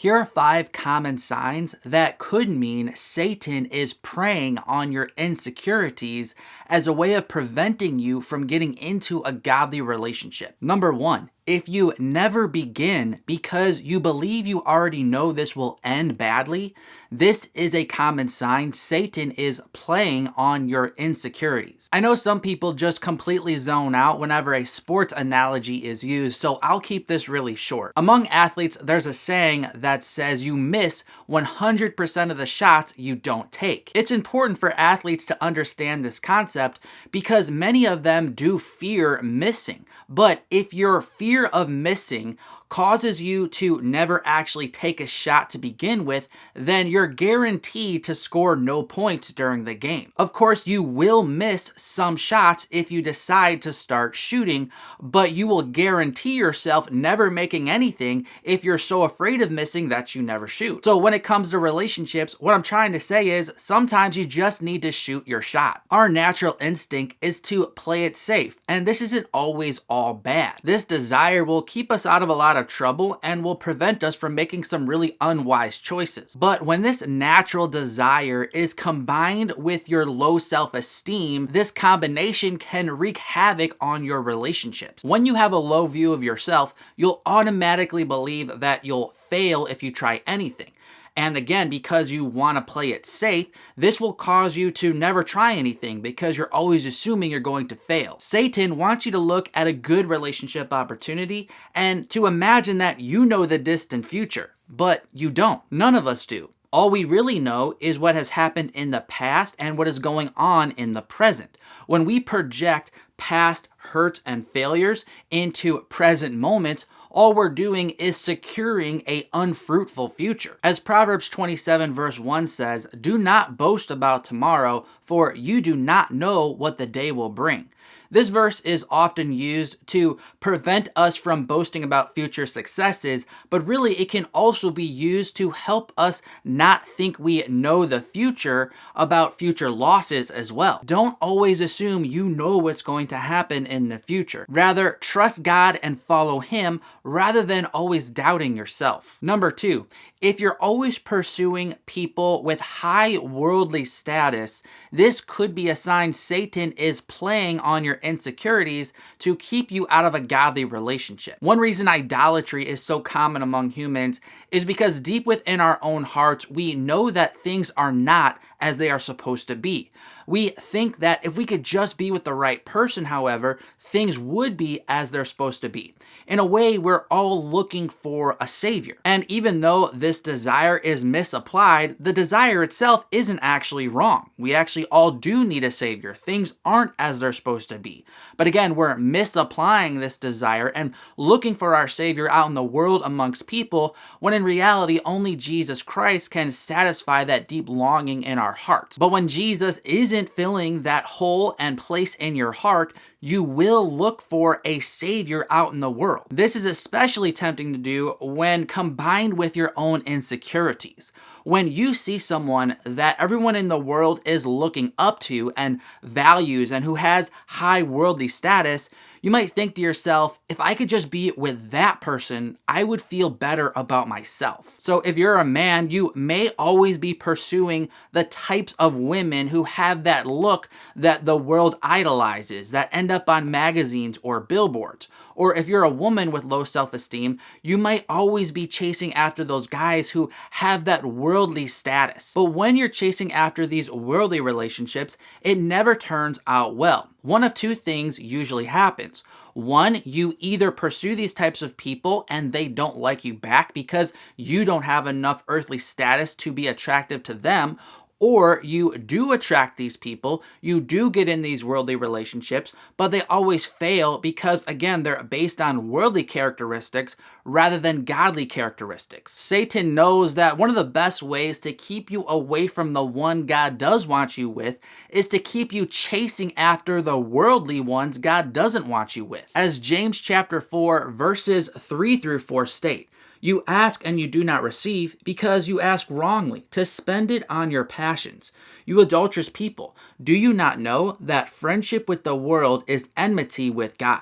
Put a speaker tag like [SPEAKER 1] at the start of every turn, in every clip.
[SPEAKER 1] Here are 5 common signs that could mean Satan is preying on your insecurities as a way of preventing you from getting into a godly relationship. Number 1, if you never begin because you believe you already know this will end badly, this is a common sign Satan is playing on your insecurities. I know some people just completely zone out whenever a sports analogy is used, so I'll keep this really short. Among athletes, there's a saying that says you miss 100% of the shots you don't take. It's important for athletes to understand this concept because many of them do fear missing. But if your fear of missing causes you to never actually take a shot to begin with, then you're guaranteed to score no points during the game. Of course, you will miss some shots if you decide to start shooting, but you will guarantee yourself never making anything if you're so afraid of missing that you never shoot. So when it comes to relationships, what I'm trying to say is sometimes you just need to shoot your shot. Our natural instinct is to play it safe, and this isn't always all bad. This desire will keep us out of a lot of trouble and will prevent us from making some really unwise choices. But when this natural desire is combined with your low self-esteem, this combination can wreak havoc on your relationships. When you have a low view of yourself, you'll automatically believe that you'll fail if you try anything. And again, because you want to play it safe, this will cause you to never try anything because you're always assuming you're going to fail. Satan wants you to look at a good relationship opportunity and to imagine that you know the distant future, but you don't. None of us do. All we really know is what has happened in the past and what is going on in the present. When we project past hurts and failures into present moments, all we're doing is securing an unfruitful future. As Proverbs 27 verse 1 says, "Do not boast about tomorrow, for you do not know what the day will bring." This verse is often used to prevent us from boasting about future successes, but really it can also be used to help us not think we know the future about future losses as well. Don't always assume you know what's going to happen in the future. Rather, trust God and follow Him rather than always doubting yourself. Number 2, if you're always pursuing people with high worldly status, this could be a sign Satan is playing on your insecurities to keep you out of a godly relationship. One reason idolatry is so common among humans is because deep within our own hearts, we know that things are not as they are supposed to be. We think that if we could just be with the right person, however, things would be as they're supposed to be. In a way, we're all looking for a savior. And even though this desire is misapplied, the desire itself isn't actually wrong. We actually all do need a savior. Things aren't as they're supposed to be. But again, we're misapplying this desire and looking for our savior out in the world amongst people, when in reality, only Jesus Christ can satisfy that deep longing in our hearts. But when Jesus isn't filling that hole and place in your heart, you will look for a savior out in the world. This is especially tempting to do when combined with your own insecurities. When you see someone that everyone in the world is looking up to and values and who has high worldly status, you might think to yourself, if I could just be with that person, I would feel better about myself. So if you're a man, you may always be pursuing the types of women who have that look that the world idolizes, that end up on magazines or billboards. Or if you're a woman with low self-esteem, you might always be chasing after those guys who have that worldly status. But when you're chasing after these worldly relationships, it never turns out well. One of 2 things usually happens. One, you either pursue these types of people and they don't like you back because you don't have enough earthly status to be attractive to them, or you do attract these people, you do get in these worldly relationships, but they always fail because, again, they're based on worldly characteristics rather than godly characteristics. Satan knows that one of the best ways to keep you away from the one God does want you with is to keep you chasing after the worldly ones God doesn't want you with. As James chapter 4, verses 3 through 4 state, "You ask and you do not receive, because you ask wrongly, to spend it on your passions. You adulterous people, do you not know that friendship with the world is enmity with God?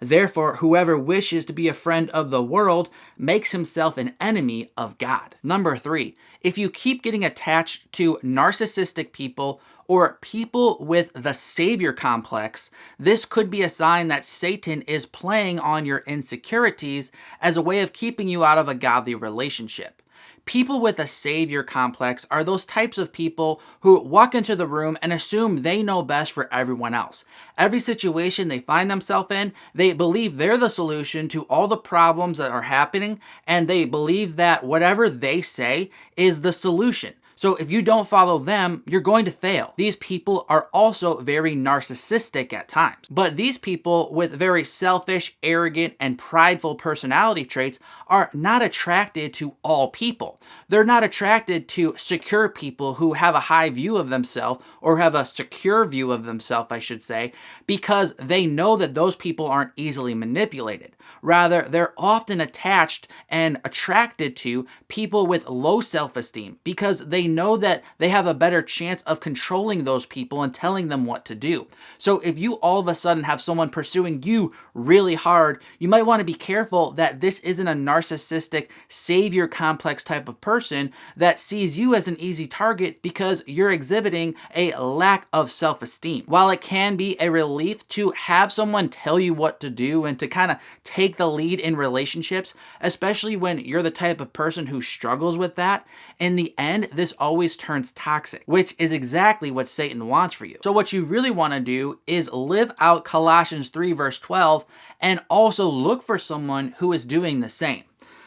[SPEAKER 1] Therefore, whoever wishes to be a friend of the world makes himself an enemy of God. Number 3, if you keep getting attached to narcissistic people or people with the savior complex, this could be a sign that Satan is playing on your insecurities as a way of keeping you out of a godly relationship. People with a savior complex are those types of people who walk into the room and assume they know best for everyone else. Every situation they find themselves in, they believe they're the solution to all the problems that are happening, and they believe that whatever they say is the solution. So if you don't follow them, you're going to fail. These people are also very narcissistic at times. But these people with very selfish, arrogant, and prideful personality traits are not attracted to all people. They're not attracted to secure people who have a high view of themselves, or have a secure view of themselves, I should say, because they know that those people aren't easily manipulated. Rather, they're often attached and attracted to people with low self-esteem because they know that they have a better chance of controlling those people and telling them what to do. So if you all of a sudden have someone pursuing you really hard, you might want to be careful that this isn't a narcissistic savior complex type of person that sees you as an easy target because you're exhibiting a lack of self-esteem. While it can be a relief to have someone tell you what to do and to kind of take the lead in relationships, especially when you're the type of person who struggles with that, in the end, this always turns toxic, which is exactly what Satan wants for you. So what you really want to do is live out Colossians 3 verse 12 and also look for someone who is doing the same.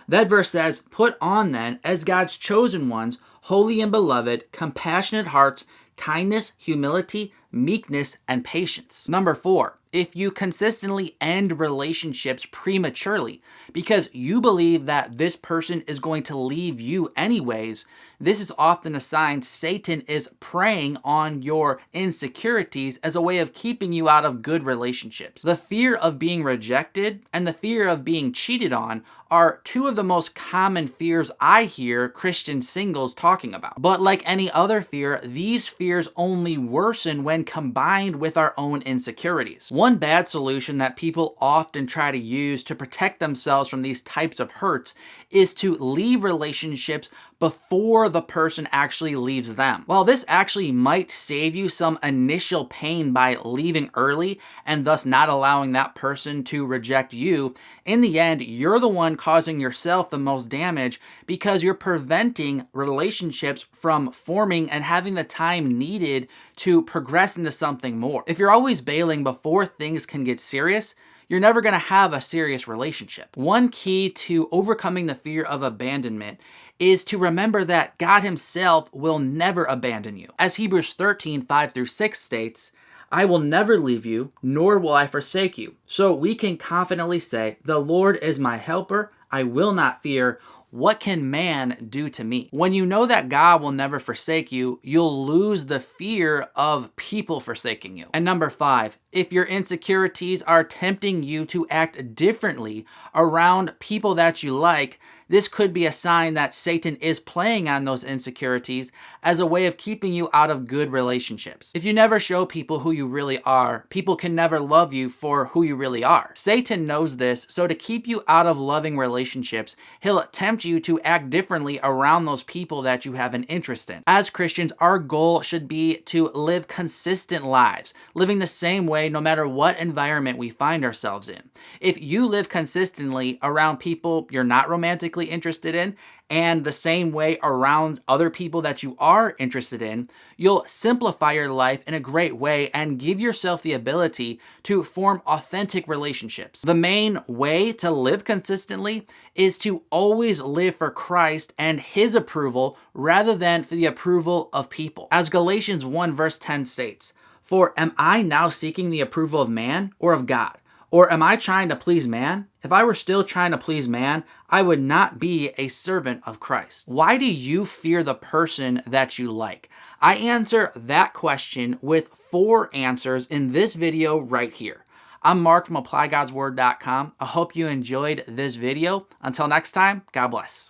[SPEAKER 1] That verse says, "Put on then, as God's chosen ones, holy and beloved, compassionate hearts, kindness, humility, meekness, and patience." Number 4, if you consistently end relationships prematurely because you believe that this person is going to leave you anyways, this is often a sign Satan is preying on your insecurities as a way of keeping you out of good relationships. The fear of being rejected and the fear of being cheated on are two of the most common fears I hear Christian singles talking about. But like any other fear, these fears only worsen when combined with our own insecurities. One bad solution that people often try to use to protect themselves from these types of hurts is to leave relationships before the person actually leaves them. While this actually might save you some initial pain by leaving early and thus not allowing that person to reject you, in the end, you're the one causing yourself the most damage because you're preventing relationships from forming and having the time needed to progress into something more. If you're always bailing before things can get serious, you're never going to have a serious relationship. One key to overcoming the fear of abandonment is to remember that God himself will never abandon you. As Hebrews 13, 5 through 6 states, "I will never leave you, nor will I forsake you." So we can confidently say, "The Lord is my helper, I will not fear. What can man do to me?" When you know that God will never forsake you, you'll lose the fear of people forsaking you. And number 5, if your insecurities are tempting you to act differently around people that you like, this could be a sign that Satan is playing on those insecurities as a way of keeping you out of good relationships. If you never show people who you really are, people can never love you for who you really are. Satan knows this, so to keep you out of loving relationships, he'll tempt you to act differently around those people that you have an interest in. As Christians, our goal should be to live consistent lives, living the same way no matter what environment we find ourselves in. If you live consistently around people you're not romantically interested in, and the same way around other people that you are interested in, you'll simplify your life in a great way and give yourself the ability to form authentic relationships. The main way to live consistently is to always live for Christ and his approval rather than for the approval of people. As Galatians 1 verse 10 states, "For am I now seeking the approval of man or of God? Or am I trying to please man? If I were still trying to please man, I would not be a servant of Christ." Why do you fear the person that you like? I answer that question with 4 answers in this video right here. I'm Mark from ApplyGodsWord.com. I hope you enjoyed this video. Until next time, God bless.